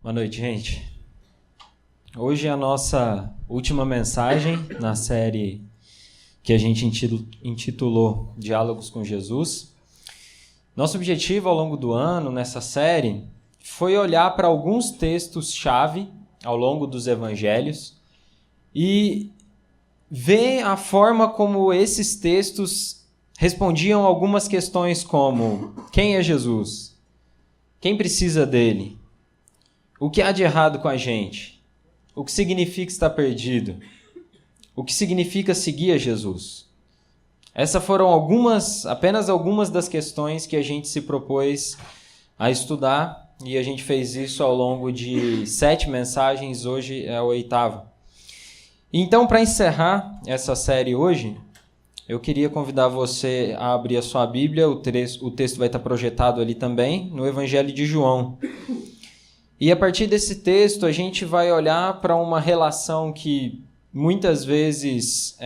Boa noite, gente. Hoje é a nossa última mensagem na série que a gente intitulou Diálogos com Jesus. Nosso objetivo ao longo do ano, nessa série, foi olhar para alguns textos-chave ao longo dos evangelhos e ver a forma como esses textos respondiam algumas questões como: quem é Jesus? Quem precisa dele? O que há de errado com a gente? O que significa estar perdido? O que significa seguir a Jesus? Essas foram apenas algumas das questões que a gente se propôs a estudar, e a gente fez isso ao longo de 7 mensagens, hoje é a 8ª. Então, para encerrar essa série hoje, eu queria convidar você a abrir a sua Bíblia, o texto vai estar projetado ali também, no Evangelho de João. E a partir desse texto, a gente vai olhar para uma relação que muitas vezes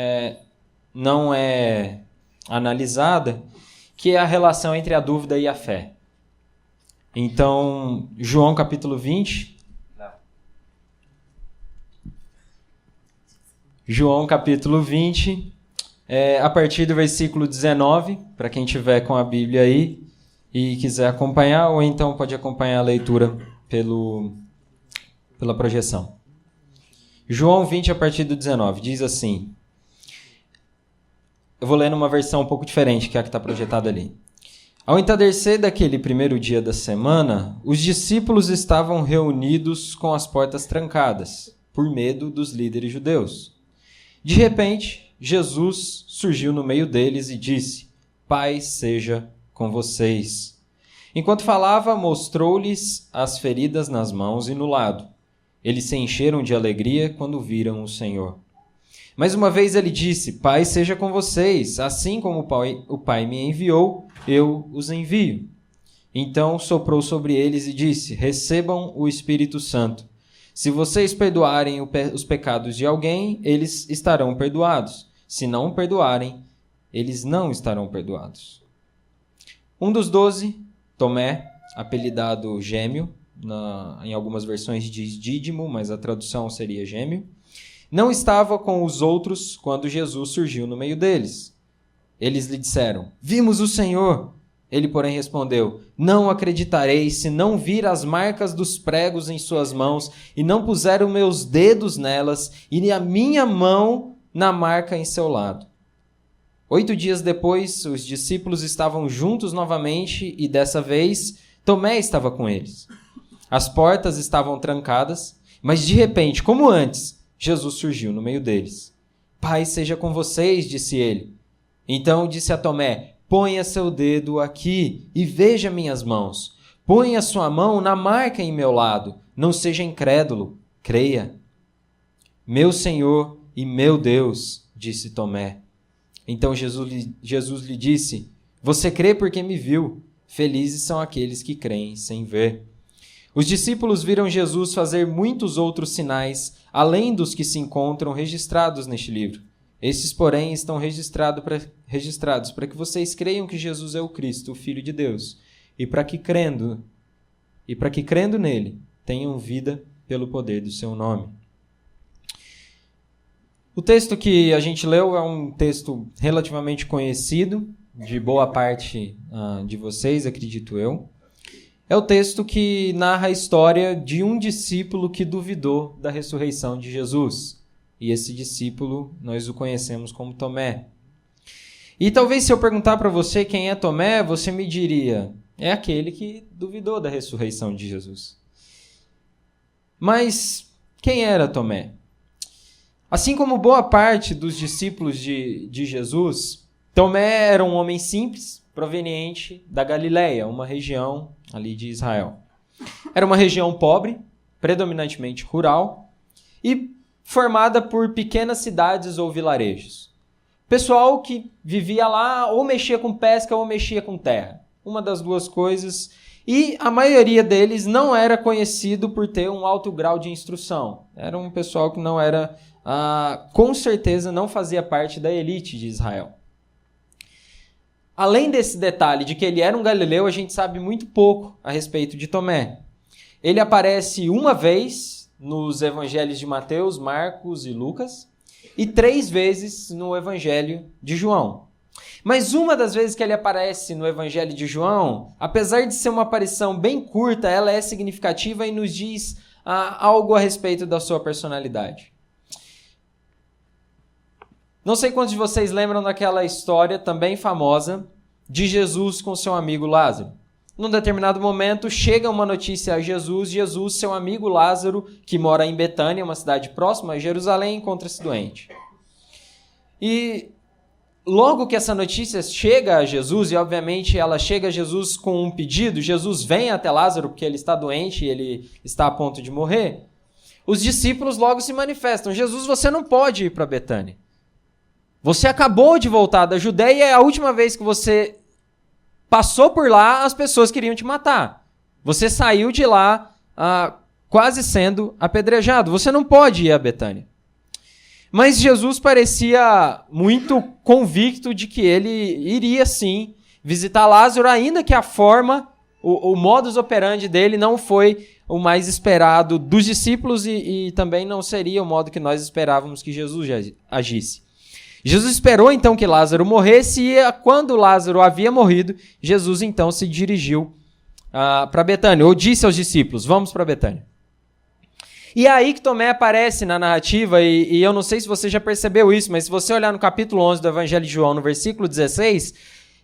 não é analisada, que é a relação entre a dúvida e a fé. Então, João capítulo 20. João capítulo 20, a partir do versículo 19, para quem tiver com a Bíblia aí e quiser acompanhar, ou então pode acompanhar a leitura pela projeção. João 20, a partir do 19, diz assim. Eu vou ler numa versão um pouco diferente, que é a que está projetada ali. Ao entardecer daquele primeiro dia da semana, os discípulos estavam reunidos com as portas trancadas, por medo dos líderes judeus. De repente, Jesus surgiu no meio deles e disse: Paz seja com vocês. Enquanto falava, mostrou-lhes as feridas nas mãos e no lado. Eles se encheram de alegria quando viram o Senhor. Mais uma vez ele disse: Paz seja com vocês, assim como o Pai me enviou, eu os envio. Então soprou sobre eles e disse: Recebam o Espírito Santo. Se vocês perdoarem os pecados de alguém, eles estarão perdoados. Se não perdoarem, eles não estarão perdoados. Um dos 12, Tomé, apelidado Gêmeo, em algumas versões diz Dídimo, mas a tradução seria Gêmeo, não estava com os outros quando Jesus surgiu no meio deles. Eles lhe disseram: Vimos o Senhor. Ele, porém, respondeu: Não acreditarei se não vir as marcas dos pregos em suas mãos e não puser os meus dedos nelas e a minha mão na marca em seu lado. 8 dias depois, os discípulos estavam juntos novamente e, dessa vez, Tomé estava com eles. As portas estavam trancadas, mas, de repente, como antes, Jesus surgiu no meio deles. Paz seja com vocês, disse ele. Então disse a Tomé: Ponha seu dedo aqui e veja minhas mãos. Ponha sua mão na marca em meu lado. Não seja incrédulo, creia. Meu Senhor e meu Deus, disse Tomé. Então Jesus lhe disse: Você crê porque me viu. Felizes são aqueles que creem sem ver. Os discípulos viram Jesus fazer muitos outros sinais, além dos que se encontram registrados neste livro. Esses, porém, estão registrados para que vocês creiam que Jesus é o Cristo, o Filho de Deus, e para que crendo nele, tenham vida pelo poder do seu nome. O texto que a gente leu é um texto relativamente conhecido, de boa parte de vocês, acredito eu. É o texto que narra a história de um discípulo que duvidou da ressurreição de Jesus. E esse discípulo, nós o conhecemos como Tomé. E talvez se eu perguntar para você quem é Tomé, você me diria: é aquele que duvidou da ressurreição de Jesus. Mas quem era Tomé? Assim como boa parte dos discípulos de Jesus, Tomé era um homem simples, proveniente da Galileia, uma região ali de Israel. Era uma região pobre, predominantemente rural, e formada por pequenas cidades ou vilarejos. Pessoal que vivia lá ou mexia com pesca ou mexia com terra. Uma das duas coisas. E a maioria deles não era conhecido por ter um alto grau de instrução. Era um pessoal que não era, com certeza, não fazia parte da elite de Israel. Além desse detalhe de que ele era um galileu, a gente sabe muito pouco a respeito de Tomé. Ele aparece uma vez nos evangelhos de Mateus, Marcos e Lucas e 3 vezes no evangelho de João. Mas uma das vezes que ele aparece no evangelho de João, apesar de ser uma aparição bem curta, ela é significativa e nos diz algo a respeito da sua personalidade. Não sei quantos de vocês lembram daquela história também famosa de Jesus com seu amigo Lázaro. Num determinado momento, chega uma notícia a Jesus, seu amigo Lázaro, que mora em Betânia, uma cidade próxima a Jerusalém, encontra-se doente. E logo que essa notícia chega a Jesus, e obviamente ela chega a Jesus com um pedido, Jesus vem até Lázaro porque ele está doente e ele está a ponto de morrer, os discípulos logo se manifestam. Jesus, você não pode ir para Betânia. Você acabou de voltar da Judeia e a última vez que você passou por lá, as pessoas queriam te matar. Você saiu de lá quase sendo apedrejado. Você não pode ir a Betânia. Mas Jesus parecia muito convicto de que ele iria sim visitar Lázaro, ainda que a forma, o modus operandi dele não foi o mais esperado dos discípulos e também não seria o modo que nós esperávamos que Jesus agisse. Jesus esperou então que Lázaro morresse e quando Lázaro havia morrido, Jesus então se dirigiu para Betânia, ou disse aos discípulos, vamos para Betânia. E é aí que Tomé aparece na narrativa, e eu não sei se você já percebeu isso, mas se você olhar no capítulo 11 do Evangelho de João, no versículo 16,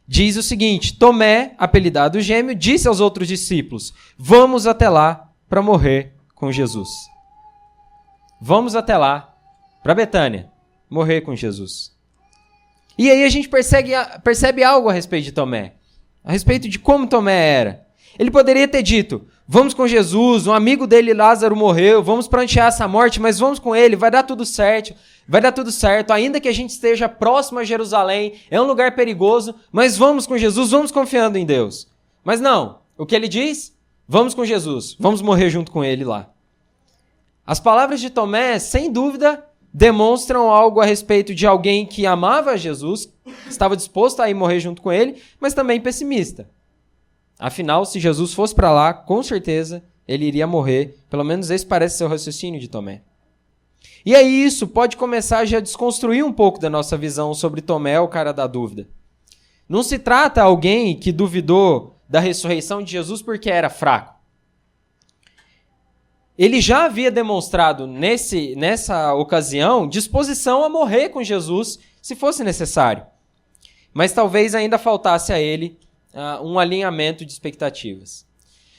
diz o seguinte, Tomé, apelidado Gêmeo, disse aos outros discípulos, vamos até lá para morrer com Jesus. Vamos até lá, para Betânia, morrer com Jesus. E aí a gente percebe algo a respeito de Tomé, a respeito de como Tomé era. Ele poderia ter dito, vamos com Jesus, um amigo dele, Lázaro, morreu, vamos prantear essa morte, mas vamos com ele, vai dar tudo certo, ainda que a gente esteja próximo a Jerusalém, é um lugar perigoso, mas vamos com Jesus, vamos confiando em Deus. Mas não, o que ele diz? Vamos com Jesus, vamos morrer junto com ele lá. As palavras de Tomé, sem dúvida, demonstram algo a respeito de alguém que amava Jesus, estava disposto a ir morrer junto com ele, mas também pessimista. Afinal, se Jesus fosse para lá, com certeza ele iria morrer. Pelo menos esse parece ser o raciocínio de Tomé. E aí isso pode começar já a desconstruir um pouco da nossa visão sobre Tomé, o cara da dúvida. Não se trata de alguém que duvidou da ressurreição de Jesus porque era fraco. Ele já havia demonstrado nessa ocasião disposição a morrer com Jesus se fosse necessário. Mas talvez ainda faltasse a ele um alinhamento de expectativas.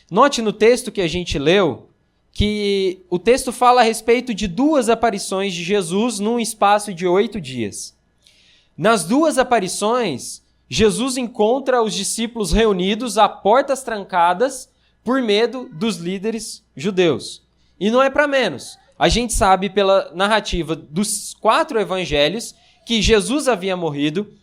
Note no texto que a gente leu que o texto fala a respeito de 2 aparições de Jesus num espaço de 8 dias. Nas 2 aparições, Jesus encontra os discípulos reunidos a portas trancadas por medo dos líderes judeus. E não é para menos. A gente sabe pela narrativa dos 4 evangelhos que Jesus havia morrido,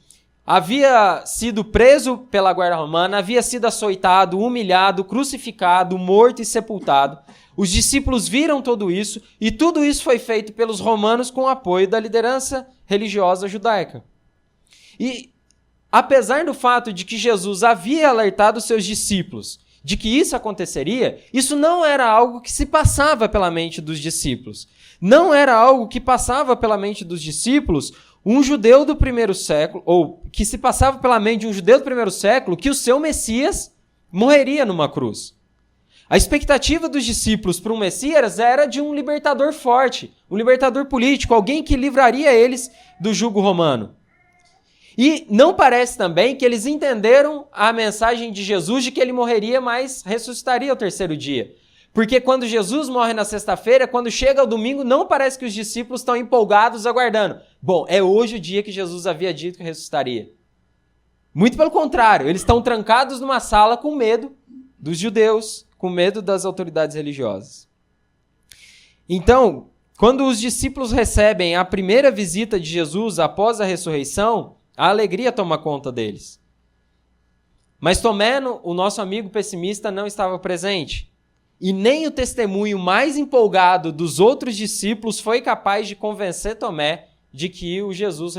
havia sido preso pela guarda romana, havia sido açoitado, humilhado, crucificado, morto e sepultado. Os discípulos viram tudo isso e tudo isso foi feito pelos romanos com o apoio da liderança religiosa judaica. E apesar do fato de que Jesus havia alertado seus discípulos de que isso aconteceria, isso não era algo que se passava pela mente dos discípulos. Não era algo que passava pela mente dos discípulos um judeu do primeiro século, ou que se passava pela mente de um judeu do primeiro século, que o seu Messias morreria numa cruz. A expectativa dos discípulos para um Messias era de um libertador forte, um libertador político, alguém que livraria eles do jugo romano. E não parece também que eles entenderam a mensagem de Jesus de que ele morreria, mas ressuscitaria ao 3º dia. Porque quando Jesus morre na sexta-feira, quando chega o domingo, não parece que os discípulos estão empolgados aguardando. Bom, é hoje o dia que Jesus havia dito que ressuscitaria. Muito pelo contrário, eles estão trancados numa sala com medo dos judeus, com medo das autoridades religiosas. Então, quando os discípulos recebem a primeira visita de Jesus após a ressurreição, a alegria toma conta deles. Mas Tomé, o nosso amigo pessimista, não estava presente. E nem o testemunho mais empolgado dos outros discípulos foi capaz de convencer Tomé de que o Jesus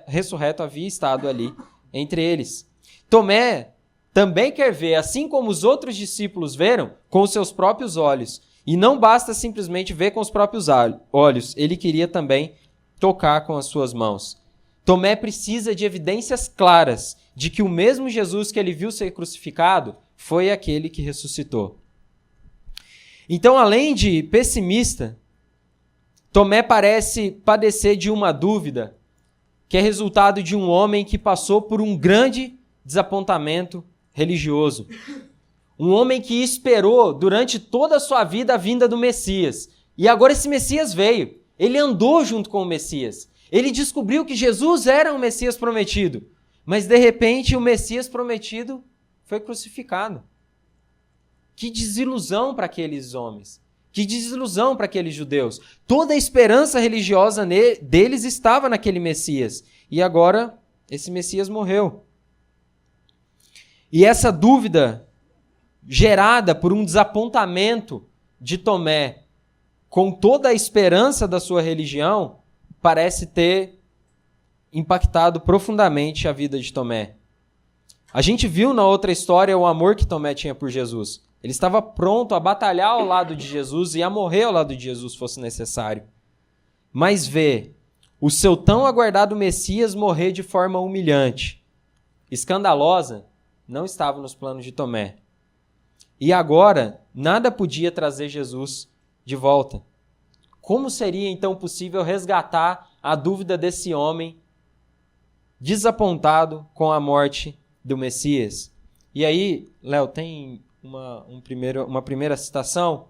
ressurreto havia estado ali entre eles. Tomé também quer ver, assim como os outros discípulos viram, com os seus próprios olhos. E não basta simplesmente ver com os próprios olhos, ele queria também tocar com as suas mãos. Tomé precisa de evidências claras de que o mesmo Jesus que ele viu ser crucificado foi aquele que ressuscitou. Então, além de pessimista, Tomé parece padecer de uma dúvida que é resultado de um homem que passou por um grande desapontamento religioso. Um homem que esperou durante toda a sua vida a vinda do Messias. E agora esse Messias veio. Ele andou junto com o Messias. Ele descobriu que Jesus era o Messias prometido. Mas de repente o Messias prometido foi crucificado. Que desilusão para aqueles homens. Que desilusão para aqueles judeus. Toda a esperança religiosa deles estava naquele Messias. E agora esse Messias morreu. E essa dúvida gerada por um desapontamento de Tomé com toda a esperança da sua religião, parece ter impactado profundamente a vida de Tomé. A gente viu na outra história o amor que Tomé tinha por Jesus. Ele estava pronto a batalhar ao lado de Jesus e a morrer ao lado de Jesus, se fosse necessário. Mas ver o seu tão aguardado Messias morrer de forma humilhante, escandalosa, não estava nos planos de Tomé. E agora, nada podia trazer Jesus de volta. Como seria então possível resgatar a dúvida desse homem desapontado com a morte do Messias? E aí, Léo, tem uma primeira citação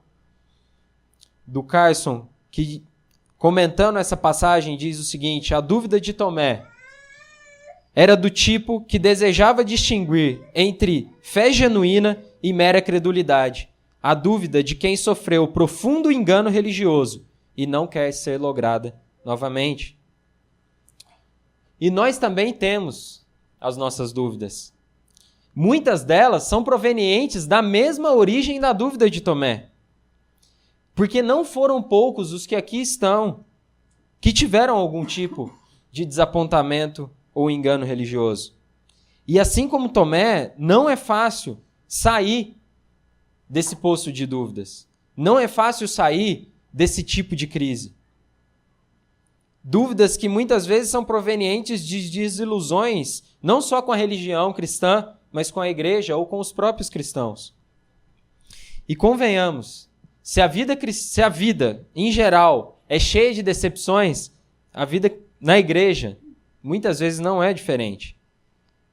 do Carson, que comentando essa passagem diz o seguinte: a dúvida de Tomé era do tipo que desejava distinguir entre fé genuína e mera credulidade. A dúvida de quem sofreu profundo engano religioso e não quer ser lograda novamente. E nós também temos as nossas dúvidas. Muitas delas são provenientes da mesma origem da dúvida de Tomé. Porque não foram poucos os que aqui estão, que tiveram algum tipo de desapontamento ou engano religioso. E assim como Tomé, não é fácil sair desse poço de dúvidas. Não é fácil sair desse tipo de crise. Dúvidas que muitas vezes são provenientes de desilusões, não só com a religião cristã, mas com a igreja ou com os próprios cristãos. E convenhamos, se a vida em geral é cheia de decepções, a vida na igreja muitas vezes não é diferente.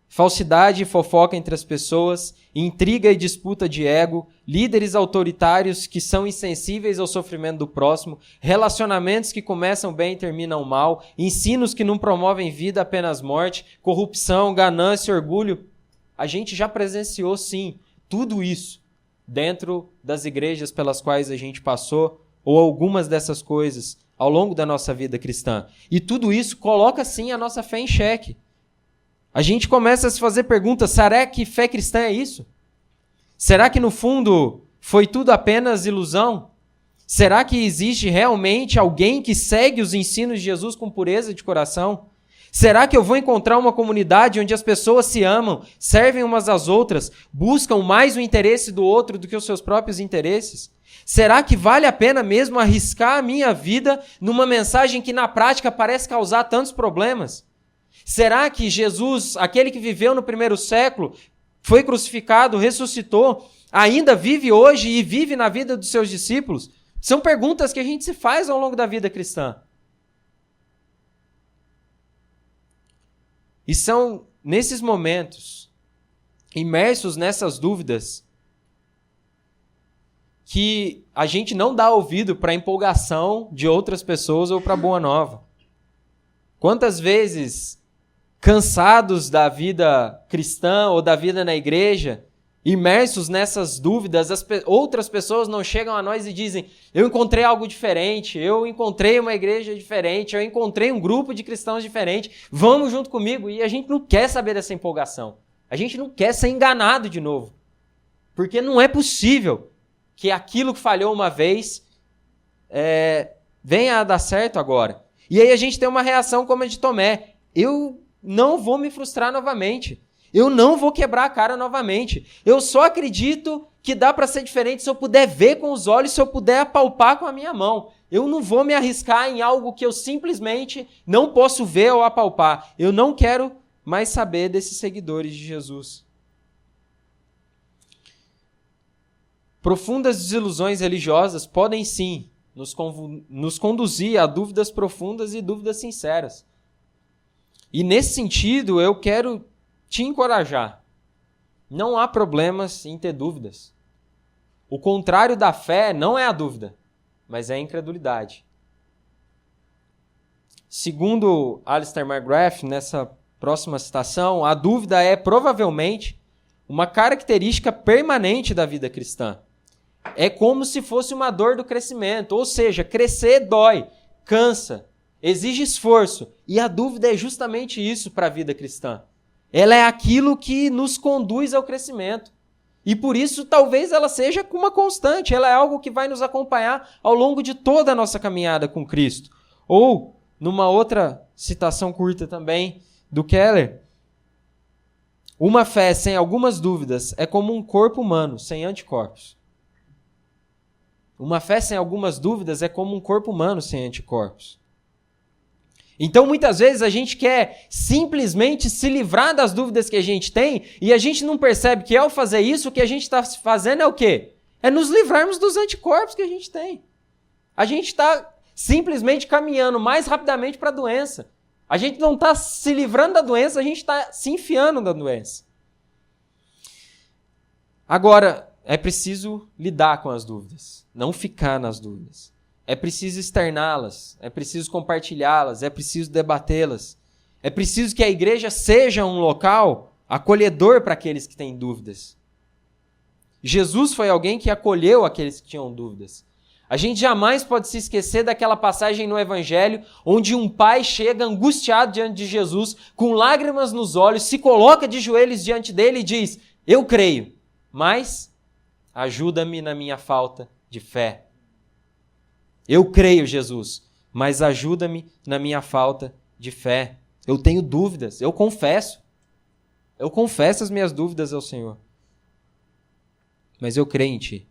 Falsidade e fofoca entre as pessoas, intriga e disputa de ego, líderes autoritários que são insensíveis ao sofrimento do próximo, relacionamentos que começam bem e terminam mal, ensinos que não promovem vida, apenas morte, corrupção, ganância, orgulho. A gente já presenciou, sim, tudo isso dentro das igrejas pelas quais a gente passou, ou algumas dessas coisas ao longo da nossa vida cristã. E tudo isso coloca, sim, a nossa fé em xeque. A gente começa a se fazer perguntas: será que fé cristã é isso? Será que no fundo foi tudo apenas ilusão? Será que existe realmente alguém que segue os ensinos de Jesus com pureza de coração? Será que eu vou encontrar uma comunidade onde as pessoas se amam, servem umas às outras, buscam mais o interesse do outro do que os seus próprios interesses? Será que vale a pena mesmo arriscar a minha vida numa mensagem que na prática parece causar tantos problemas? Será que Jesus, aquele que viveu no primeiro século, foi crucificado, ressuscitou, ainda vive hoje e vive na vida dos seus discípulos? São perguntas que a gente se faz ao longo da vida cristã. E são nesses momentos, imersos nessas dúvidas, que a gente não dá ouvido para a empolgação de outras pessoas ou para a boa nova. Quantas vezes, cansados da vida cristã ou da vida na igreja, imersos nessas dúvidas, outras pessoas não chegam a nós e dizem: eu encontrei algo diferente, eu encontrei uma igreja diferente, eu encontrei um grupo de cristãos diferente, vamos junto comigo. E a gente não quer saber dessa empolgação. A gente não quer ser enganado de novo. Porque não é possível que aquilo que falhou uma vez venha a dar certo agora. E aí a gente tem uma reação como a de Tomé: eu não vou me frustrar novamente. Eu não vou quebrar a cara novamente. Eu só acredito que dá para ser diferente se eu puder ver com os olhos, se eu puder apalpar com a minha mão. Eu não vou me arriscar em algo que eu simplesmente não posso ver ou apalpar. Eu não quero mais saber desses seguidores de Jesus. Profundas desilusões religiosas podem sim nos conduzir a dúvidas profundas e dúvidas sinceras. E nesse sentido, eu quero te encorajar. Não há problemas em ter dúvidas. O contrário da fé não é a dúvida, mas é a incredulidade. Segundo Alistair McGrath, nessa próxima citação, a dúvida é provavelmente uma característica permanente da vida cristã. É como se fosse uma dor do crescimento, ou seja, crescer dói, cansa, exige esforço. E a dúvida é justamente isso para a vida cristã. Ela é aquilo que nos conduz ao crescimento. E por isso, talvez ela seja uma constante. Ela é algo que vai nos acompanhar ao longo de toda a nossa caminhada com Cristo. Ou, numa outra citação curta também do Keller, uma fé sem algumas dúvidas é como um corpo humano sem anticorpos. Uma fé sem algumas dúvidas é como um corpo humano sem anticorpos. Então, muitas vezes, a gente quer simplesmente se livrar das dúvidas que a gente tem e a gente não percebe que, ao fazer isso, o que a gente está fazendo é o quê? É nos livrarmos dos anticorpos que a gente tem. A gente está simplesmente caminhando mais rapidamente para a doença. A gente não está se livrando da doença, a gente está se enfiando na doença. Agora, é preciso lidar com as dúvidas, não ficar nas dúvidas. É preciso externá-las, é preciso compartilhá-las, é preciso debatê-las. É preciso que a igreja seja um local acolhedor para aqueles que têm dúvidas. Jesus foi alguém que acolheu aqueles que tinham dúvidas. A gente jamais pode se esquecer daquela passagem no Evangelho onde um pai chega angustiado diante de Jesus, com lágrimas nos olhos, se coloca de joelhos diante dele e diz: eu creio, mas ajuda-me na minha falta de fé. Eu creio, Jesus, mas ajuda-me na minha falta de fé. Eu tenho dúvidas, eu confesso. Eu confesso as minhas dúvidas ao Senhor. Mas eu creio em Ti.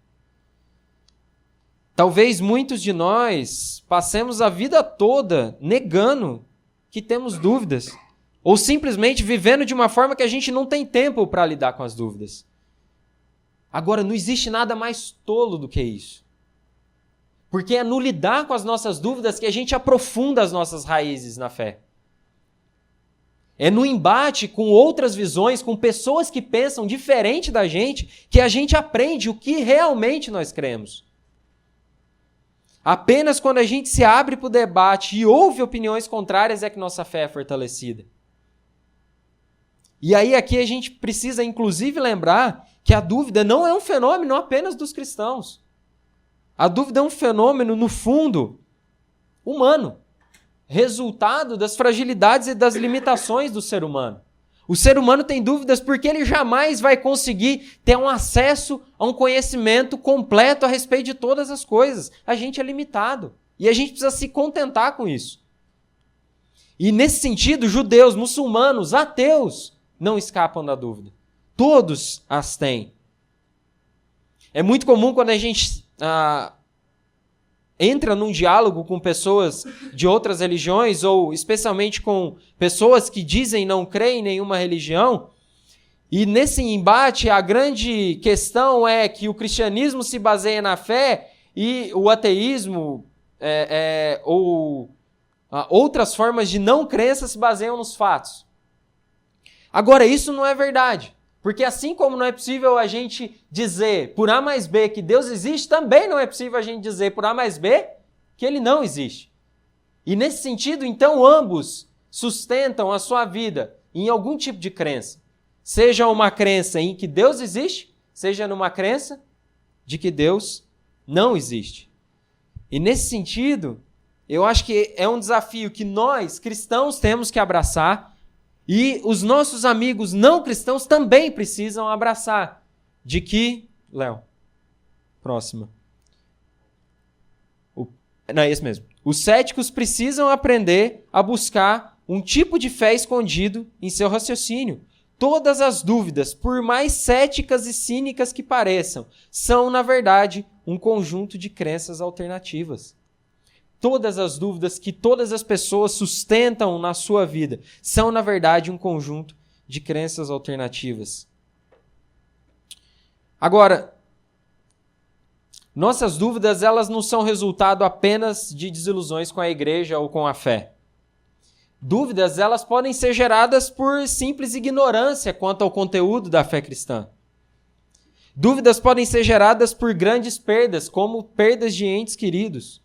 Talvez muitos de nós passemos a vida toda negando que temos dúvidas. Ou simplesmente vivendo de uma forma que a gente não tem tempo para lidar com as dúvidas. Agora, não existe nada mais tolo do que isso. Porque é no lidar com as nossas dúvidas que a gente aprofunda as nossas raízes na fé. É no embate com outras visões, com pessoas que pensam diferente da gente, que a gente aprende o que realmente nós cremos. Apenas quando a gente se abre para o debate e ouve opiniões contrárias é que nossa fé é fortalecida. E aí aqui a gente precisa inclusive lembrar que a dúvida não é um fenômeno apenas dos cristãos. A dúvida é um fenômeno, no fundo, humano, resultado das fragilidades e das limitações do ser humano. O ser humano tem dúvidas porque ele jamais vai conseguir ter um acesso a um conhecimento completo a respeito de todas as coisas. A gente é limitado e a gente precisa se contentar com isso. E nesse sentido, judeus, muçulmanos, ateus não escapam da dúvida. Todos as têm. É muito comum quando a gente entra num diálogo com pessoas de outras religiões, ou especialmente com pessoas que dizem não crer em nenhuma religião, e nesse embate a grande questão é que o cristianismo se baseia na fé e o ateísmo ou outras formas de não crença se baseiam nos fatos. Agora, isso não é verdade. Porque assim como não é possível a gente dizer por A mais B que Deus existe, também não é possível a gente dizer por A mais B que Ele não existe. E nesse sentido, então, ambos sustentam a sua vida em algum tipo de crença. Seja uma crença em que Deus existe, seja numa crença de que Deus não existe. E nesse sentido, eu acho que é um desafio que nós, cristãos, temos que abraçar. E os nossos amigos não cristãos também precisam abraçar. De que, Léo, próxima. Não, é esse mesmo. Os céticos precisam aprender a buscar um tipo de fé escondido em seu raciocínio. todas as dúvidas, por mais céticas e cínicas que pareçam, são, na verdade, um conjunto de crenças alternativas. Todas as dúvidas que todas as pessoas sustentam na sua vida são, na verdade, um conjunto de crenças alternativas. Agora, nossas dúvidas, elas não são resultado apenas de desilusões com a igreja ou com a fé. Dúvidas, elas podem ser geradas por simples ignorância quanto ao conteúdo da fé cristã. Dúvidas podem ser geradas por grandes perdas, como perdas de entes queridos.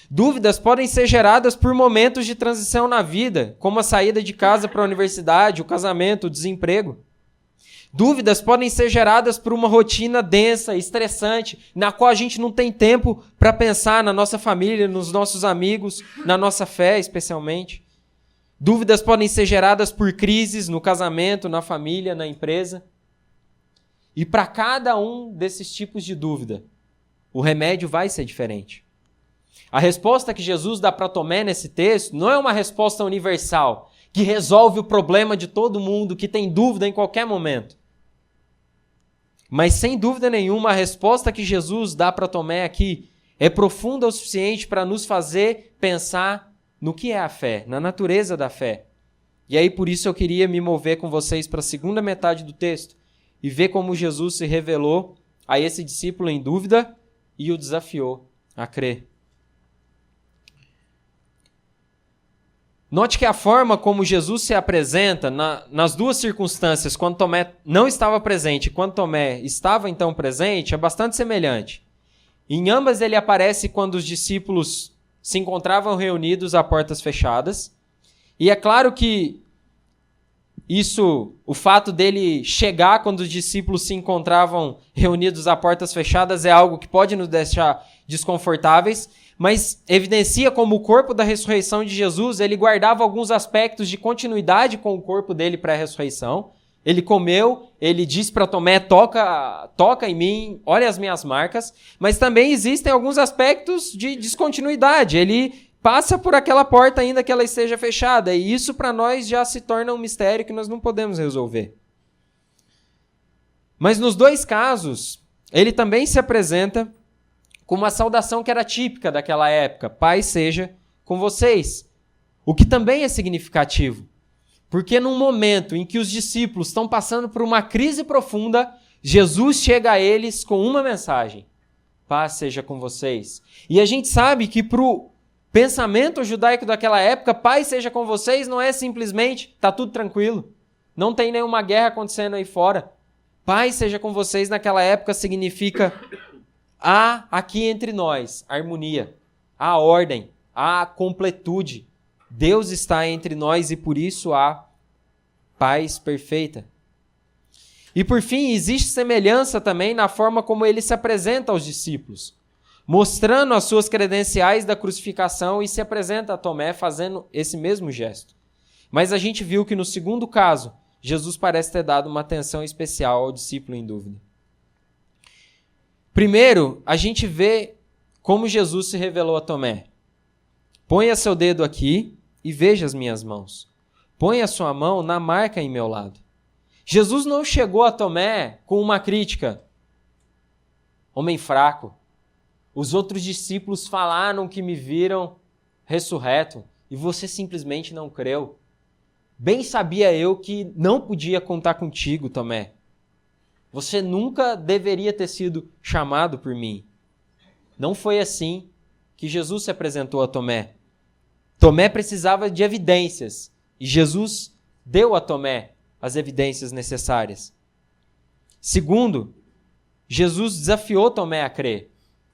Dúvidas podem ser geradas por momentos de transição na vida, como a saída de casa para a universidade, o casamento, o desemprego. Dúvidas podem ser geradas por uma rotina densa, estressante, na qual a gente não tem tempo para pensar na nossa família, nos nossos amigos, na nossa fé especialmente. Dúvidas podem ser geradas por crises no casamento, na família, na empresa. E para cada um desses tipos de dúvida, o remédio vai ser diferente. A resposta que Jesus dá para Tomé nesse texto não é uma resposta universal, que resolve o problema de todo mundo que tem dúvida em qualquer momento. Mas, sem dúvida nenhuma, a resposta que Jesus dá para Tomé aqui é profunda o suficiente para nos fazer pensar no que é a fé, na natureza da fé. E aí, por isso, eu queria me mover com vocês para a segunda metade do texto e ver como Jesus se revelou a esse discípulo em dúvida e o desafiou a crer. Note que a forma como Jesus se apresenta nas duas circunstâncias, quando Tomé não estava presente e quando Tomé estava então presente, é bastante semelhante. Em ambas ele aparece quando os discípulos se encontravam reunidos a portas fechadas. E é claro que o fato dele chegar quando os discípulos se encontravam reunidos a portas fechadas é algo que pode nos deixar desconfortáveis, mas evidencia como o corpo da ressurreição de Jesus, ele guardava alguns aspectos de continuidade com o corpo dele pré-ressurreição. Ele comeu, ele disse para Tomé, toca em mim, olha as minhas marcas, mas também existem alguns aspectos de descontinuidade. Ele passa por aquela porta ainda que ela esteja fechada, e isso para nós já se torna um mistério que nós não podemos resolver. Mas nos dois casos, ele também se apresenta com uma saudação que era típica daquela época, paz seja com vocês, o que também é significativo, porque num momento em que os discípulos estão passando por uma crise profunda, Jesus chega a eles com uma mensagem, paz seja com vocês. E a gente sabe que para o pensamento judaico daquela época, paz seja com vocês não é simplesmente, está tudo tranquilo, não tem nenhuma guerra acontecendo aí fora. Paz seja com vocês naquela época significa há aqui entre nós harmonia, há ordem, há completude. Deus está entre nós e por isso há paz perfeita. E por fim, existe semelhança também na forma como ele se apresenta aos discípulos, mostrando as suas credenciais da crucificação e se apresenta a Tomé fazendo esse mesmo gesto. Mas a gente viu que no segundo caso, Jesus parece ter dado uma atenção especial ao discípulo em dúvida. Primeiro, a gente vê como Jesus se revelou a Tomé. Ponha seu dedo aqui e veja as minhas mãos. Ponha sua mão na marca em meu lado. Jesus não chegou a Tomé com uma crítica. Homem fraco. Os outros discípulos falaram que me viram ressurreto e você simplesmente não creu. Bem sabia eu que não podia contar contigo, Tomé. Você nunca deveria ter sido chamado por mim. Não foi assim que Jesus se apresentou a Tomé. Tomé precisava de evidências e Jesus deu a Tomé as evidências necessárias. Segundo, Jesus desafiou Tomé a crer.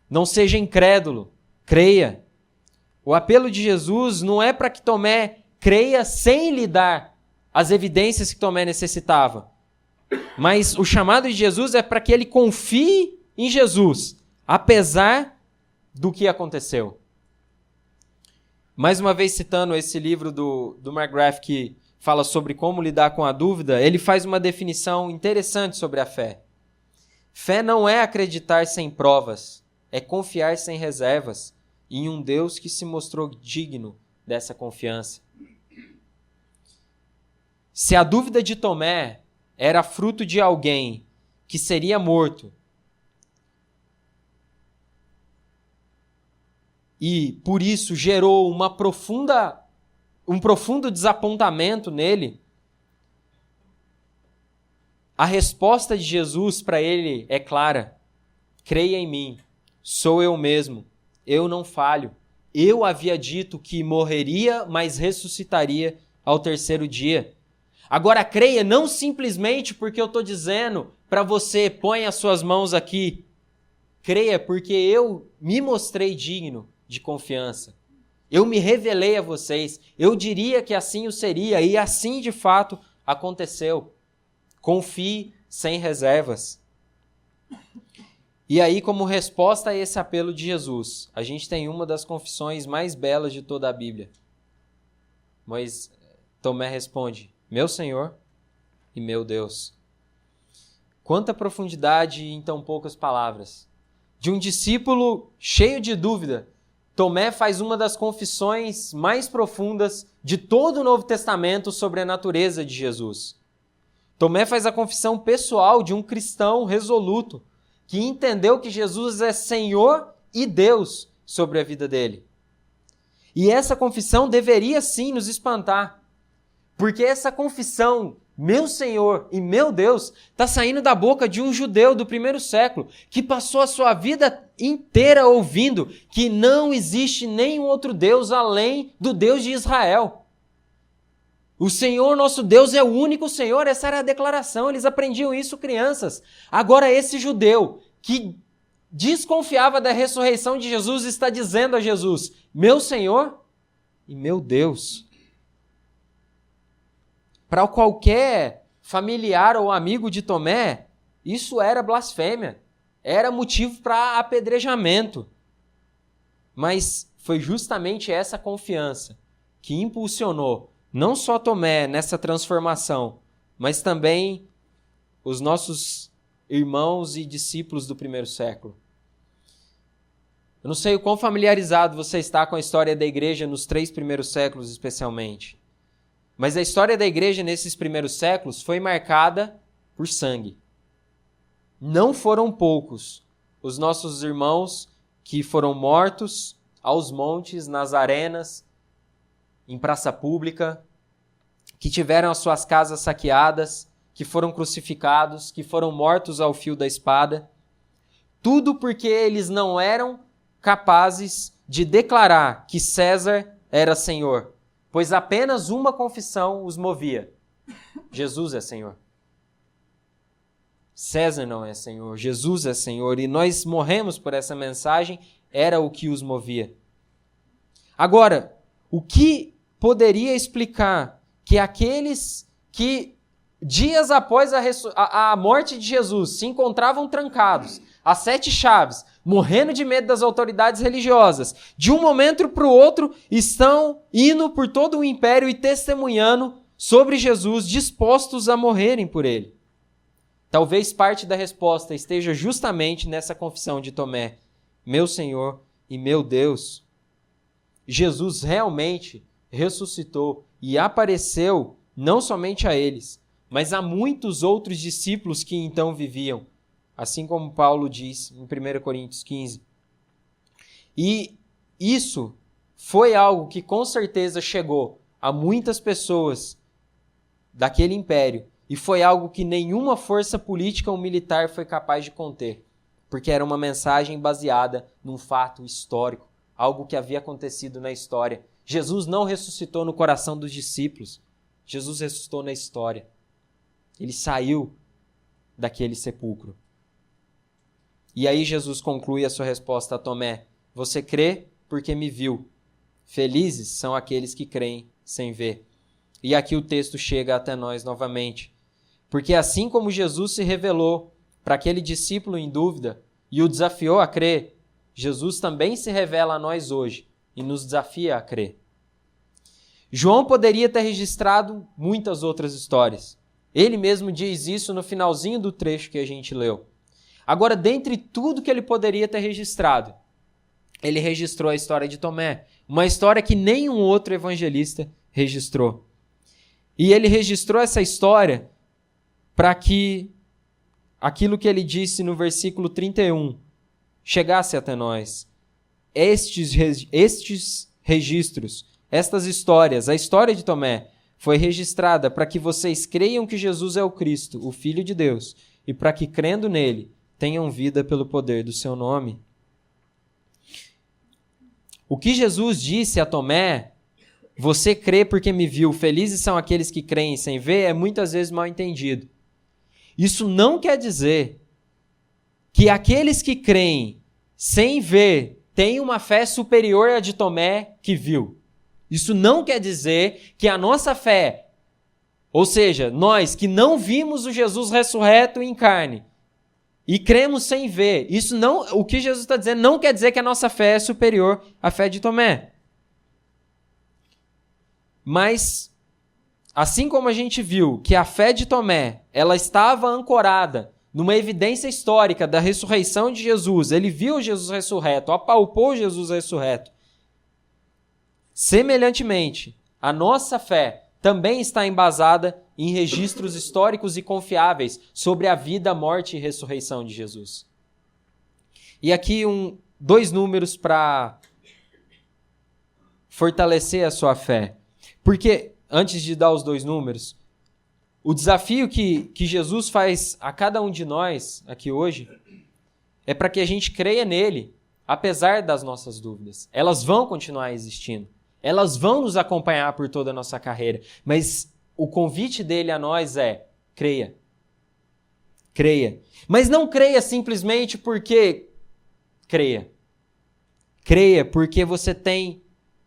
Não seja incrédulo, creia. O apelo de Jesus não é para que Tomé creia sem lhe dar as evidências que Tomé necessitava. Mas o chamado de Jesus é para que ele confie em Jesus, apesar do que aconteceu. Mais uma vez citando esse livro do McGrath que fala sobre como lidar com a dúvida, ele faz uma definição interessante sobre a fé. Fé não é acreditar sem provas, é confiar sem reservas em um Deus que se mostrou digno dessa confiança. Se a dúvida de Tomé era fruto de alguém que seria morto e, por isso, gerou um profundo desapontamento nele, a resposta de Jesus para ele é clara: creia em mim, sou eu mesmo, eu não falho. Eu havia dito que morreria, mas ressuscitaria ao terceiro dia. Agora creia não simplesmente porque eu estou dizendo para você, põe as suas mãos aqui. Creia porque eu me mostrei digno de confiança. Eu me revelei a vocês. Eu diria que assim o seria e assim de fato aconteceu. Confie sem reservas. E aí, como resposta a esse apelo de Jesus, a gente tem uma das confissões mais belas de toda a Bíblia. Mas Tomé responde: meu Senhor e meu Deus. Quanta profundidade em tão poucas palavras. De um discípulo cheio de dúvida, Tomé faz uma das confissões mais profundas de todo o Novo Testamento sobre a natureza de Jesus. Tomé faz a confissão pessoal de um cristão resoluto, que entendeu que Jesus é Senhor e Deus sobre a vida dele. E essa confissão deveria sim nos espantar, porque essa confissão, meu Senhor e meu Deus, está saindo da boca de um judeu do primeiro século, que passou a sua vida inteira ouvindo que não existe nenhum outro Deus além do Deus de Israel. O Senhor, nosso Deus, é o único Senhor. Essa era a declaração. Eles aprendiam isso crianças. Agora esse judeu que desconfiava da ressurreição de Jesus está dizendo a Jesus: meu Senhor e meu Deus. Para qualquer familiar ou amigo de Tomé, isso era blasfêmia. Era motivo para apedrejamento. Mas foi justamente essa confiança que impulsionou não só Tomé nessa transformação, mas também os nossos irmãos e discípulos do primeiro século. Eu não sei o quão familiarizado você está com a história da igreja nos 3 primeiros séculos especialmente, mas a história da igreja nesses primeiros séculos foi marcada por sangue. Não foram poucos os nossos irmãos que foram mortos aos montes, nas arenas, em praça pública, que tiveram as suas casas saqueadas, que foram crucificados, que foram mortos ao fio da espada. Tudo porque eles não eram capazes de declarar que César era Senhor, pois apenas uma confissão os movia: Jesus é Senhor. César não é Senhor, Jesus é Senhor, e nós morremos por essa mensagem, era o que os movia. Agora, o que poderia explicar que aqueles que, dias após a morte de Jesus, se encontravam trancados, às 7 chaves, morrendo de medo das autoridades religiosas, de um momento para o outro estão indo por todo o império e testemunhando sobre Jesus, dispostos a morrerem por ele? Talvez parte da resposta esteja justamente nessa confissão de Tomé: meu Senhor e meu Deus. Jesus realmente ressuscitou e apareceu não somente a eles, mas a muitos outros discípulos que então viviam, assim como Paulo diz em 1 Coríntios 15. E isso foi algo que com certeza chegou a muitas pessoas daquele império, e foi algo que nenhuma força política ou militar foi capaz de conter, porque era uma mensagem baseada num fato histórico, algo que havia acontecido na história. Jesus não ressuscitou no coração dos discípulos, Jesus ressuscitou na história. Ele saiu daquele sepulcro. E aí Jesus conclui a sua resposta a Tomé: você crê porque me viu. Felizes são aqueles que creem sem ver. E aqui o texto chega até nós novamente. Porque assim como Jesus se revelou para aquele discípulo em dúvida e o desafiou a crer, Jesus também se revela a nós hoje e nos desafia a crer. João poderia ter registrado muitas outras histórias. Ele mesmo diz isso no finalzinho do trecho que a gente leu. Agora, dentre tudo que ele poderia ter registrado, ele registrou a história de Tomé, uma história que nenhum outro evangelista registrou. E ele registrou essa história para que aquilo que ele disse no versículo 31 chegasse até nós. Estes registros, estas histórias, a história de Tomé, foi registrada para que vocês creiam que Jesus é o Cristo, o Filho de Deus, e para que, crendo nele, tenham vida pelo poder do seu nome. O que Jesus disse a Tomé, você crê porque me viu, felizes são aqueles que creem sem ver, é muitas vezes mal entendido. Isso não quer dizer que aqueles que creem sem ver têm uma fé superior à de Tomé que viu. Isso não quer dizer que a nossa fé, ou seja, nós que não vimos o Jesus ressurreto em carne e cremos sem ver, isso não, o que Jesus está dizendo não quer dizer que a nossa fé é superior à fé de Tomé. Mas, assim como a gente viu que a fé de Tomé, ela estava ancorada numa evidência histórica da ressurreição de Jesus, ele viu Jesus ressurreto, apalpou Jesus ressurreto. Semelhantemente, a nossa fé também está embasada em registros históricos e confiáveis sobre a vida, morte e ressurreição de Jesus. E aqui 2 números para fortalecer a sua fé. Porque, antes de dar os 2 números, o desafio que Jesus faz a cada um de nós aqui hoje é para que a gente creia nele, apesar das nossas dúvidas. Elas vão continuar existindo. Elas vão nos acompanhar por toda a nossa carreira. Mas o convite dele a nós é: creia. Creia. Mas não creia simplesmente porque creia. Creia porque você tem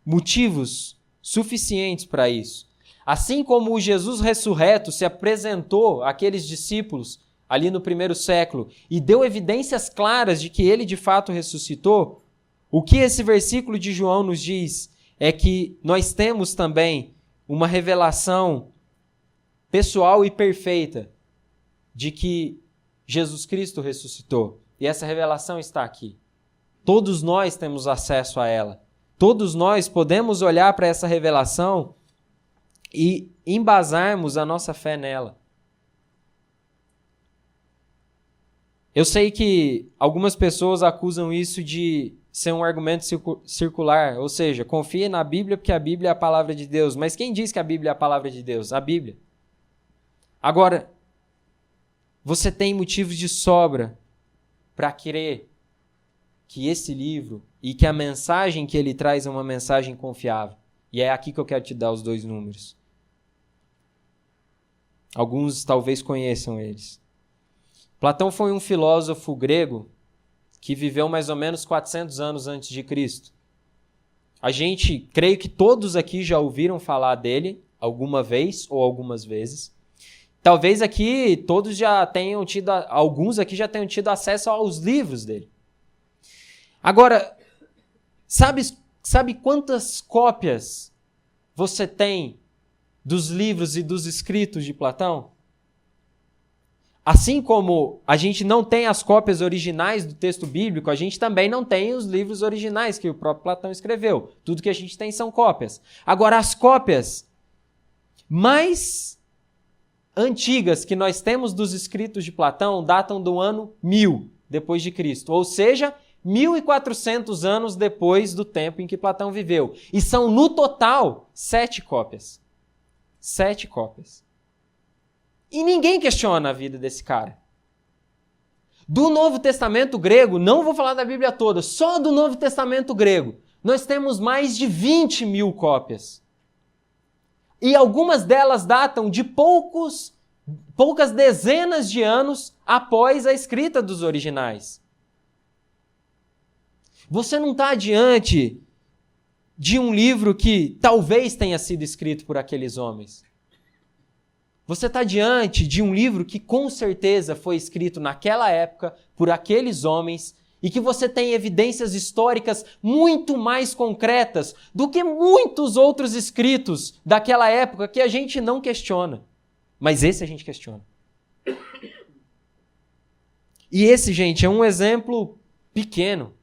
motivos suficientes para isso. Assim como o Jesus ressurreto se apresentou àqueles discípulos ali no primeiro século e deu evidências claras de que ele de fato ressuscitou, o que esse versículo de João nos diz é que nós temos também uma revelação pessoal e perfeita de que Jesus Cristo ressuscitou. E essa revelação está aqui. Todos nós temos acesso a ela. Todos nós podemos olhar para essa revelação e embasarmos a nossa fé nela. Eu sei que algumas pessoas acusam isso de ser um argumento circular, ou seja, confia na Bíblia porque a Bíblia é a palavra de Deus. Mas quem diz que a Bíblia é a palavra de Deus? A Bíblia. Agora, você tem motivos de sobra para crer que esse livro e que a mensagem que ele traz é uma mensagem confiável. E é aqui que eu quero te dar os 2 números. Alguns talvez conheçam eles. Platão foi um filósofo grego que viveu mais ou menos 400 anos antes de Cristo. A gente, creio que todos aqui já ouviram falar dele alguma vez ou algumas vezes. Talvez aqui todos já tenham tido, alguns aqui já tenham tido acesso aos livros dele. Agora, sabe quantas cópias você tem dos livros e dos escritos de Platão? Assim como a gente não tem as cópias originais do texto bíblico, a gente também não tem os livros originais que o próprio Platão escreveu. Tudo que a gente tem são cópias. Agora, as cópias mais antigas que nós temos dos escritos de Platão datam do ano 1000 depois de Cristo, ou seja, 1400 anos depois do tempo em que Platão viveu. E são, no total, 7 cópias. 7 cópias. E ninguém questiona a vida desse cara. Do Novo Testamento grego, não vou falar da Bíblia toda, só do Novo Testamento grego, nós temos mais de 20.000 cópias. E algumas delas datam de poucas dezenas de anos após a escrita dos originais. Você não está diante de um livro que talvez tenha sido escrito por aqueles homens. Você está diante de um livro que com certeza foi escrito naquela época por aqueles homens e que você tem evidências históricas muito mais concretas do que muitos outros escritos daquela época que a gente não questiona. Mas esse a gente questiona. E esse, gente, é um exemplo pequeno.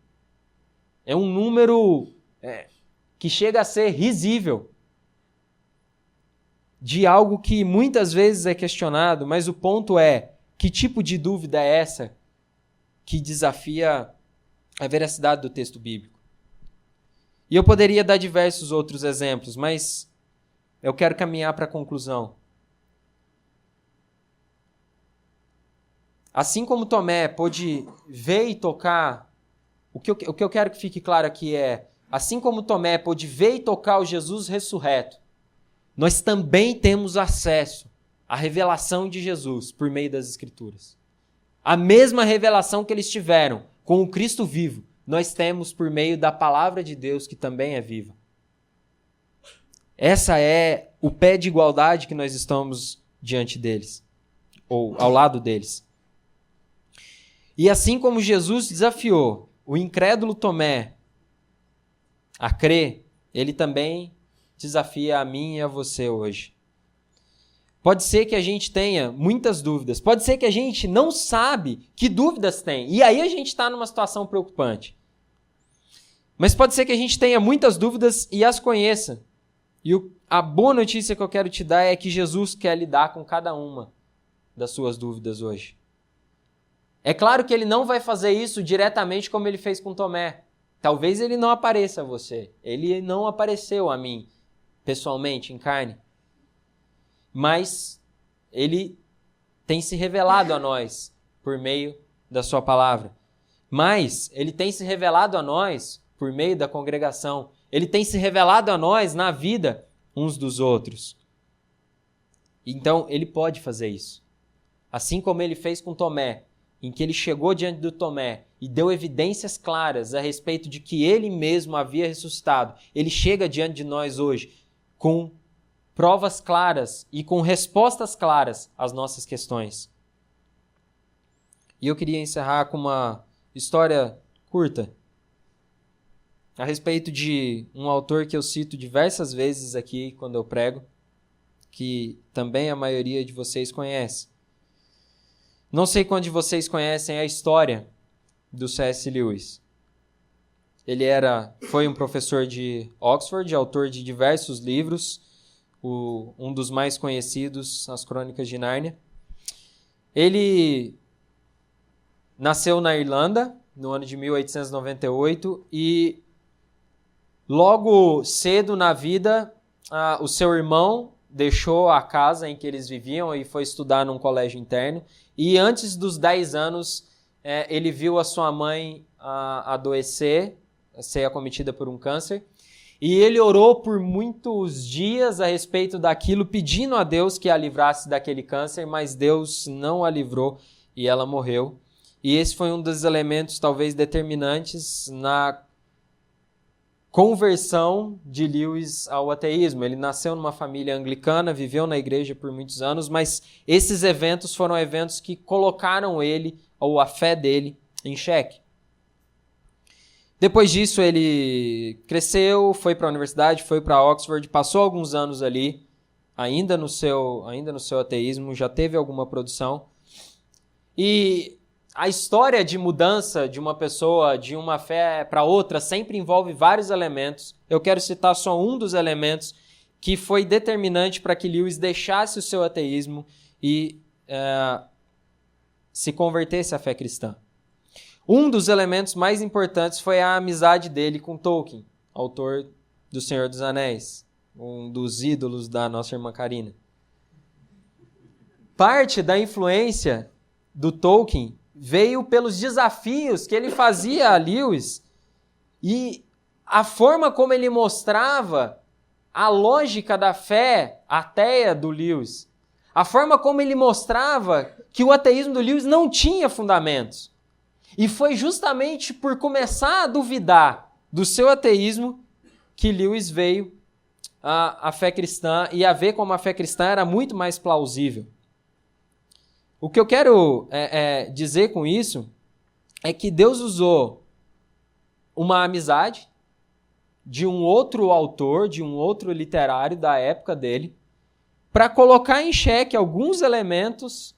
É um número que chega a ser risível de algo que muitas vezes é questionado, mas o ponto é, que tipo de dúvida é essa que desafia a veracidade do texto bíblico? E eu poderia dar diversos outros exemplos, mas eu quero caminhar para a conclusão. Assim como Tomé pôde ver e tocar, o que eu quero que fique claro aqui é, assim como Tomé pôde ver e tocar o Jesus ressurreto, nós também temos acesso à revelação de Jesus por meio das Escrituras. A mesma revelação que eles tiveram com o Cristo vivo, nós temos por meio da palavra de Deus, que também é viva. Essa é o pé de igualdade que nós estamos diante deles, ou ao lado deles. E assim como Jesus desafiou o incrédulo Tomé a crer, ele também desafia a mim e a você hoje. Pode ser que a gente tenha muitas dúvidas, pode ser que a gente não sabe que dúvidas tem, e aí a gente está numa situação preocupante. Mas pode ser que a gente tenha muitas dúvidas e as conheça. E a boa notícia que eu quero te dar é que Jesus quer lidar com cada uma das suas dúvidas hoje. É claro que ele não vai fazer isso diretamente como ele fez com Tomé. Talvez ele não apareça a você. Ele não apareceu a mim, pessoalmente, em carne. Mas ele tem se revelado a nós por meio da sua palavra. Mas ele tem se revelado a nós por meio da congregação. Ele tem se revelado a nós na vida uns dos outros. Então, ele pode fazer isso. Assim como ele fez com Tomé, em que ele chegou diante do Tomé e deu evidências claras a respeito de que ele mesmo havia ressuscitado. Ele chega diante de nós hoje com provas claras e com respostas claras às nossas questões. E eu queria encerrar com uma história curta a respeito de um autor que eu cito diversas vezes aqui quando eu prego, que também a maioria de vocês conhece. Não sei quantos de vocês conhecem a história do C.S. Lewis. Ele foi um professor de Oxford, autor de diversos livros, um dos mais conhecidos, As Crônicas de Nárnia. Ele nasceu na Irlanda, no ano de 1898, e logo cedo na vida, o seu irmão deixou a casa em que eles viviam e foi estudar num colégio interno. E antes dos 10 anos, ele viu a sua mãe adoecer, ser acometida por um câncer. E ele orou por muitos dias a respeito daquilo, pedindo a Deus que a livrasse daquele câncer, mas Deus não a livrou e ela morreu. E esse foi um dos elementos talvez determinantes na conversão de Lewis ao ateísmo. Ele nasceu numa família anglicana, viveu na igreja por muitos anos, mas esses eventos foram eventos que colocaram ele, ou a fé dele, em xeque. Depois disso, ele cresceu, foi para a universidade, foi para Oxford, passou alguns anos ali, ainda no seu ateísmo, já teve alguma produção. E a história de mudança de uma pessoa, de uma fé para outra, sempre envolve vários elementos. Eu quero citar só um dos elementos que foi determinante para que Lewis deixasse o seu ateísmo e se convertesse à fé cristã. Um dos elementos mais importantes foi a amizade dele com Tolkien, autor do Senhor dos Anéis, um dos ídolos da nossa irmã Karina. Parte da influência do Tolkien veio pelos desafios que ele fazia a Lewis e a forma como ele mostrava a lógica da fé ateia do Lewis. A forma como ele mostrava que o ateísmo do Lewis não tinha fundamentos. E foi justamente por começar a duvidar do seu ateísmo que Lewis veio à fé cristã e a ver como a fé cristã era muito mais plausível. O que eu quero dizer com isso é que Deus usou uma amizade de um outro autor, de um outro literário da época dele, para colocar em xeque alguns elementos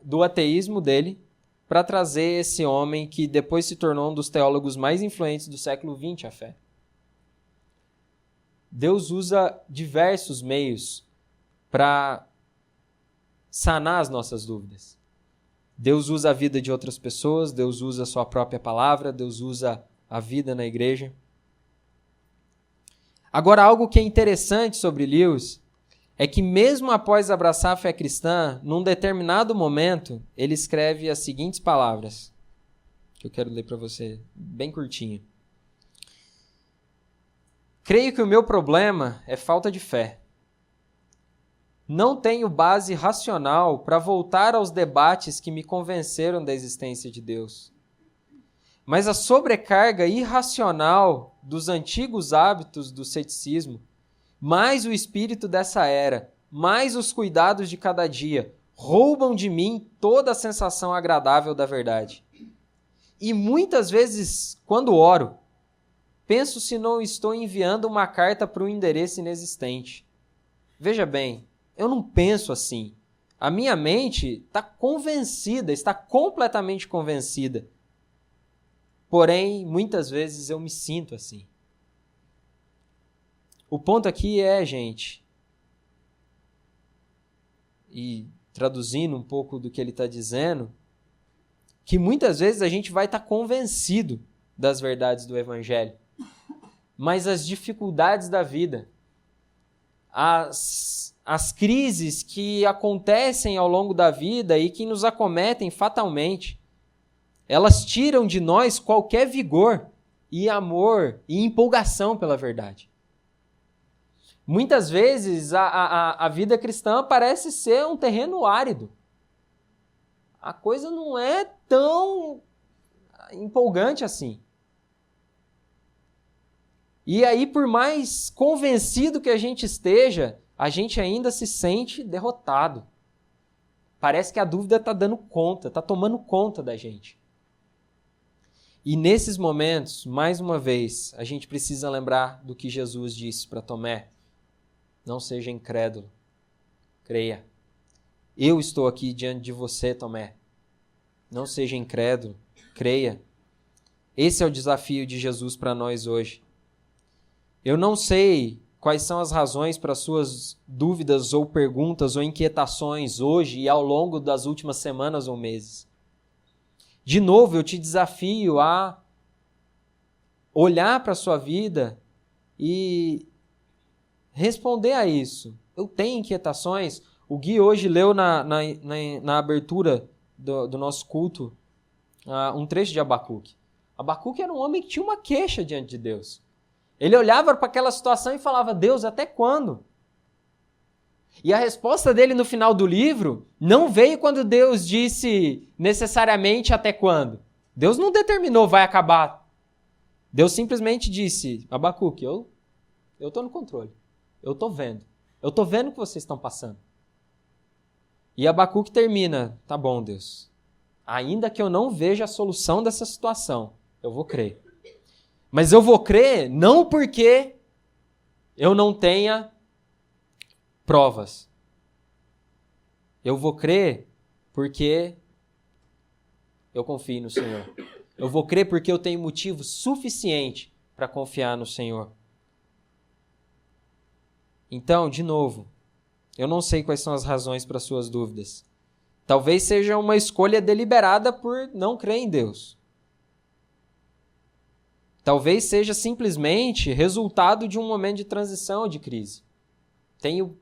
do ateísmo dele, para trazer esse homem que depois se tornou um dos teólogos mais influentes do século XX à fé. Deus usa diversos meios para sanar as nossas dúvidas. Deus usa a vida de outras pessoas, Deus usa a sua própria palavra, Deus usa a vida na igreja. Agora, algo que é interessante sobre Lewis é que mesmo após abraçar a fé cristã, num determinado momento, ele escreve as seguintes palavras, que eu quero ler para você, bem curtinho. Creio que o meu problema é falta de fé. Não tenho base racional para voltar aos debates que me convenceram da existência de Deus. Mas a sobrecarga irracional dos antigos hábitos do ceticismo, mais o espírito dessa era, mais os cuidados de cada dia, roubam de mim toda a sensação agradável da verdade. E muitas vezes, quando oro, penso se não estou enviando uma carta para um endereço inexistente. Veja bem, eu não penso assim. A minha mente está convencida, está completamente convencida. Porém, muitas vezes eu me sinto assim. O ponto aqui é, gente, e traduzindo um pouco do que ele está dizendo, que muitas vezes a gente vai estar convencido das verdades do Evangelho, mas as dificuldades da vida, as crises que acontecem ao longo da vida e que nos acometem fatalmente, elas tiram de nós qualquer vigor e amor e empolgação pela verdade. Muitas vezes a vida cristã parece ser um terreno árido. A coisa não é tão empolgante assim. E aí, por mais convencido que a gente esteja, a gente ainda se sente derrotado. Parece que a dúvida está dando conta, está tomando conta da gente. E nesses momentos, mais uma vez, a gente precisa lembrar do que Jesus disse para Tomé. Não seja incrédulo, creia. Eu estou aqui diante de você, Tomé. Não seja incrédulo, creia. Esse é o desafio de Jesus para nós hoje. Eu não sei quais são as razões para suas dúvidas ou perguntas ou inquietações hoje e ao longo das últimas semanas ou meses. De novo, eu te desafio a olhar para a sua vida e responder a isso. Eu tenho inquietações. O Gui hoje leu na abertura do nosso culto um trecho de Abacuque. Abacuque era um homem que tinha uma queixa diante de Deus. Ele olhava para aquela situação e falava, Deus, até quando? E a resposta dele no final do livro não veio quando Deus disse necessariamente até quando. Deus não determinou, vai acabar. Deus simplesmente disse, Abacuque, eu estou no controle. Eu estou vendo. Eu estou vendo o que vocês estão passando. E Abacuque termina, tá bom, Deus. Ainda que eu não veja a solução dessa situação, eu vou crer. Mas eu vou crer não porque eu não tenha provas. Eu vou crer porque eu confio no Senhor. Eu vou crer porque eu tenho motivo suficiente para confiar no Senhor. Então, de novo, eu não sei quais são as razões para suas dúvidas. Talvez seja uma escolha deliberada por não crer em Deus. Talvez seja simplesmente resultado de um momento de transição ou de crise. Tenho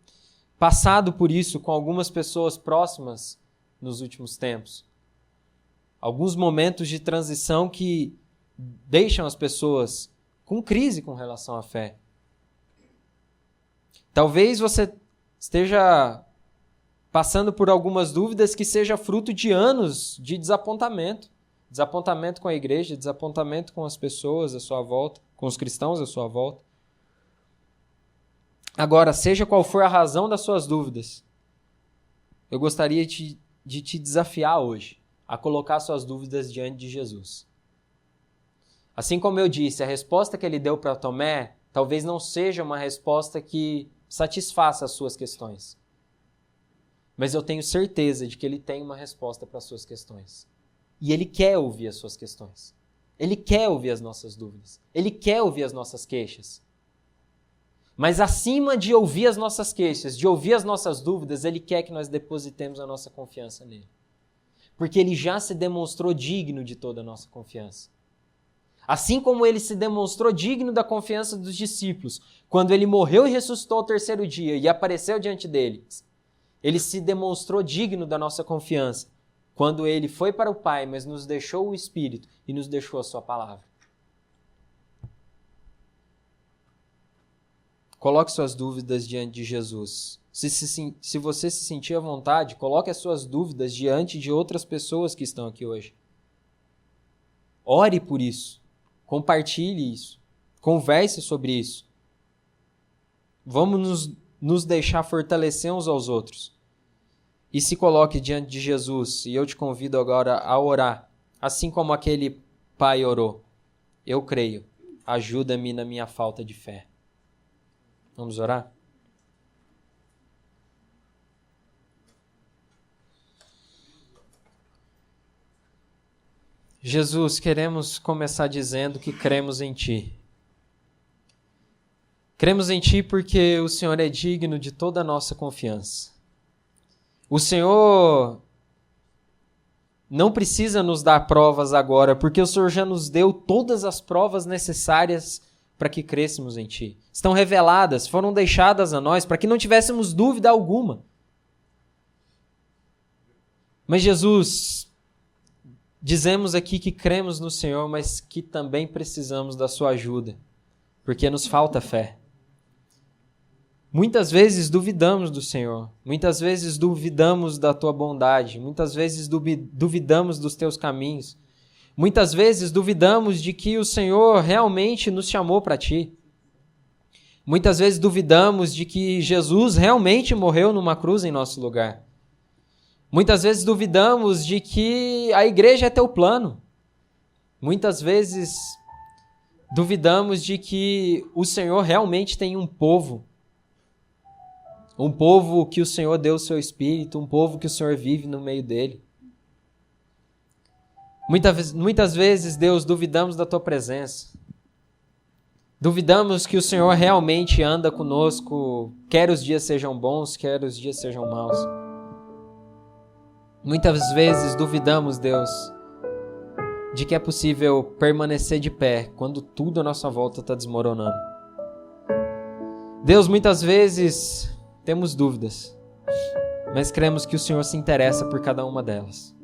passado por isso com algumas pessoas próximas nos últimos tempos. Alguns momentos de transição que deixam as pessoas com crise com relação à fé. Talvez você esteja passando por algumas dúvidas que seja fruto de anos de desapontamento. Desapontamento com a igreja, desapontamento com as pessoas à sua volta, com os cristãos à sua volta. Agora, seja qual for a razão das suas dúvidas, eu gostaria de te desafiar hoje a colocar suas dúvidas diante de Jesus. Assim como eu disse, a resposta que ele deu para Tomé talvez não seja uma resposta que satisfaça as suas questões. Mas eu tenho certeza de que ele tem uma resposta para as suas questões. E ele quer ouvir as suas questões. Ele quer ouvir as nossas dúvidas. Ele quer ouvir as nossas queixas. Mas acima de ouvir as nossas queixas, de ouvir as nossas dúvidas, Ele quer que nós depositemos a nossa confiança nele. Porque Ele já se demonstrou digno de toda a nossa confiança. Assim como Ele se demonstrou digno da confiança dos discípulos, quando Ele morreu e ressuscitou ao terceiro dia e apareceu diante deles, Ele se demonstrou digno da nossa confiança, quando Ele foi para o Pai, mas nos deixou o Espírito e nos deixou a sua palavra. Coloque suas dúvidas diante de Jesus. Se você se sentir à vontade, coloque as suas dúvidas diante de outras pessoas que estão aqui hoje. Ore por isso. Compartilhe isso. Converse sobre isso. Vamos nos deixar fortalecer uns aos outros. E se coloque diante de Jesus. E eu te convido agora a orar, assim como aquele pai orou. Eu creio. Ajuda-me na minha falta de fé. Vamos orar? Jesus, queremos começar dizendo que cremos em Ti. Cremos em Ti porque o Senhor é digno de toda a nossa confiança. O Senhor não precisa nos dar provas agora, porque o Senhor já nos deu todas as provas necessárias para que crêssemos em Ti. Estão reveladas, foram deixadas a nós, para que não tivéssemos dúvida alguma. Mas Jesus, dizemos aqui que cremos no Senhor, mas que também precisamos da Sua ajuda, porque nos falta fé. Muitas vezes duvidamos do Senhor, muitas vezes duvidamos da Tua bondade, muitas vezes duvidamos dos Teus caminhos, muitas vezes duvidamos de que o Senhor realmente nos chamou para Ti. Muitas vezes duvidamos de que Jesus realmente morreu numa cruz em nosso lugar. Muitas vezes duvidamos de que a igreja é Teu plano. Muitas vezes duvidamos de que o Senhor realmente tem um povo que o Senhor deu o Seu Espírito, um povo que o Senhor vive no meio dele. Muitas vezes, Deus, duvidamos da Tua presença. Duvidamos que o Senhor realmente anda conosco, quer os dias sejam bons, quer os dias sejam maus. Muitas vezes duvidamos, Deus, de que é possível permanecer de pé quando tudo à nossa volta está desmoronando. Deus, muitas vezes temos dúvidas, mas cremos que o Senhor se interessa por cada uma delas.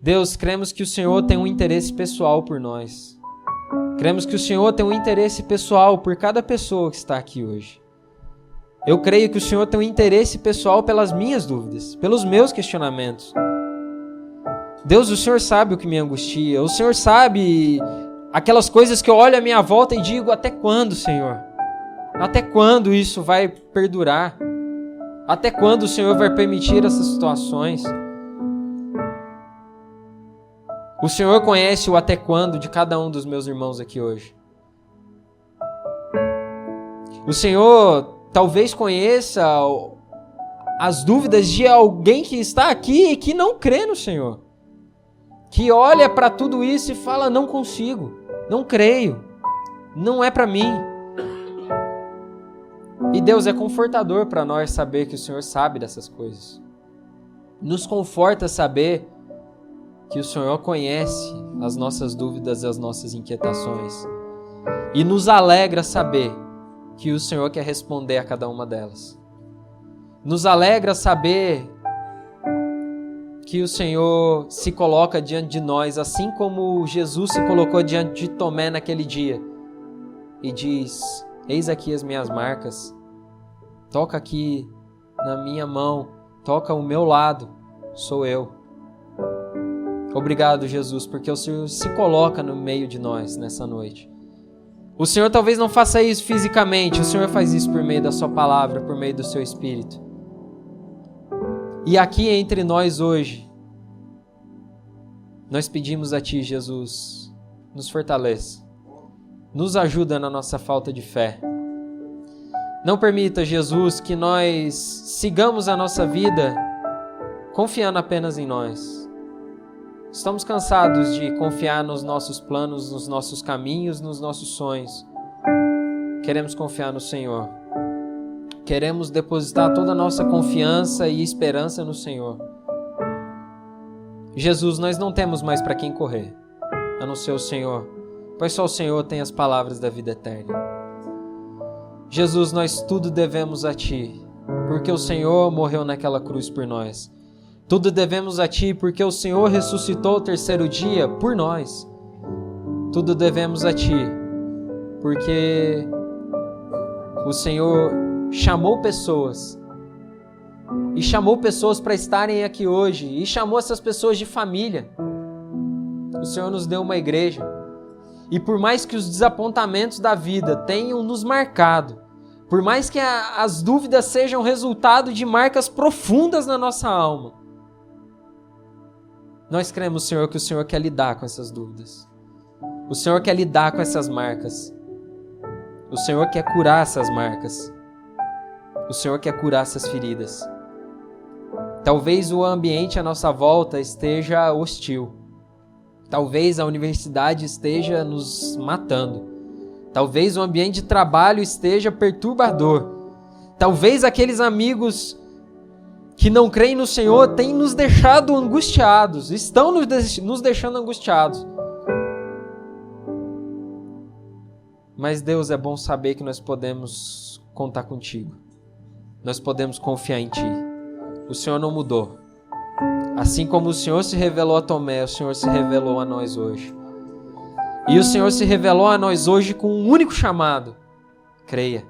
Deus, cremos que o Senhor tem um interesse pessoal por nós. Cremos que o Senhor tem um interesse pessoal por cada pessoa que está aqui hoje. Eu creio que o Senhor tem um interesse pessoal pelas minhas dúvidas, pelos meus questionamentos. Deus, o Senhor sabe o que me angustia. O Senhor sabe aquelas coisas que eu olho à minha volta e digo, até quando, Senhor? Até quando isso vai perdurar? Até quando o Senhor vai permitir essas situações? O Senhor conhece o até quando de cada um dos meus irmãos aqui hoje. O Senhor talvez conheça as dúvidas de alguém que está aqui e que não crê no Senhor. Que olha para tudo isso e fala, não consigo, não creio, não é para mim. E Deus, é confortador para nós saber que o Senhor sabe dessas coisas. Nos conforta saber que o Senhor conhece as nossas dúvidas e as nossas inquietações. E nos alegra saber que o Senhor quer responder a cada uma delas. Nos alegra saber que o Senhor se coloca diante de nós, assim como Jesus se colocou diante de Tomé naquele dia, e diz, eis aqui as minhas marcas, toca aqui na minha mão, toca ao meu lado, sou eu. Obrigado, Jesus, porque o Senhor se coloca no meio de nós nessa noite. O Senhor talvez não faça isso fisicamente, o Senhor faz isso por meio da Sua palavra, por meio do Seu Espírito. E aqui entre nós hoje, nós pedimos a Ti, Jesus, nos fortaleça, nos ajuda na nossa falta de fé. Não permita, Jesus, que nós sigamos a nossa vida confiando apenas em nós. Estamos cansados de confiar nos nossos planos, nos nossos caminhos, nos nossos sonhos. Queremos confiar no Senhor. Queremos depositar toda a nossa confiança e esperança no Senhor. Jesus, nós não temos mais para quem correr, a não ser o Senhor, pois só o Senhor tem as palavras da vida eterna. Jesus, nós tudo devemos a Ti, porque o Senhor morreu naquela cruz por nós. Tudo devemos a Ti, porque o Senhor ressuscitou o terceiro dia por nós. Tudo devemos a Ti, porque o Senhor chamou pessoas, e chamou pessoas para estarem aqui hoje, e chamou essas pessoas de família. O Senhor nos deu uma igreja, e por mais que os desapontamentos da vida tenham nos marcado, por mais que as dúvidas sejam resultado de marcas profundas na nossa alma, nós cremos, Senhor, que o Senhor quer lidar com essas dúvidas. O Senhor quer lidar com essas marcas. O Senhor quer curar essas marcas. O Senhor quer curar essas feridas. Talvez o ambiente à nossa volta esteja hostil. Talvez a universidade esteja nos matando. Talvez o ambiente de trabalho esteja perturbador. Talvez aqueles amigos que não creem no Senhor tenham nos deixado angustiados, estão nos deixando angustiados. Mas Deus, é bom saber que nós podemos contar contigo. Nós podemos confiar em Ti. O Senhor não mudou. Assim como o Senhor se revelou a Tomé, o Senhor se revelou a nós hoje. E o Senhor se revelou a nós hoje com um único chamado: creia.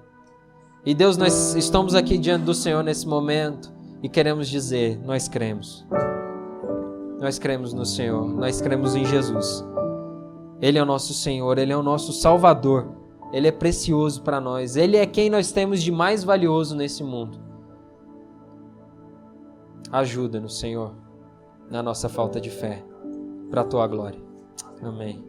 E Deus, nós estamos aqui diante do Senhor nesse momento e queremos dizer, nós cremos. Nós cremos no Senhor, nós cremos em Jesus. Ele é o nosso Senhor, Ele é o nosso Salvador. Ele é precioso para nós. Ele é quem nós temos de mais valioso nesse mundo. Ajuda-nos, Senhor, na nossa falta de fé, para a Tua glória. Amém.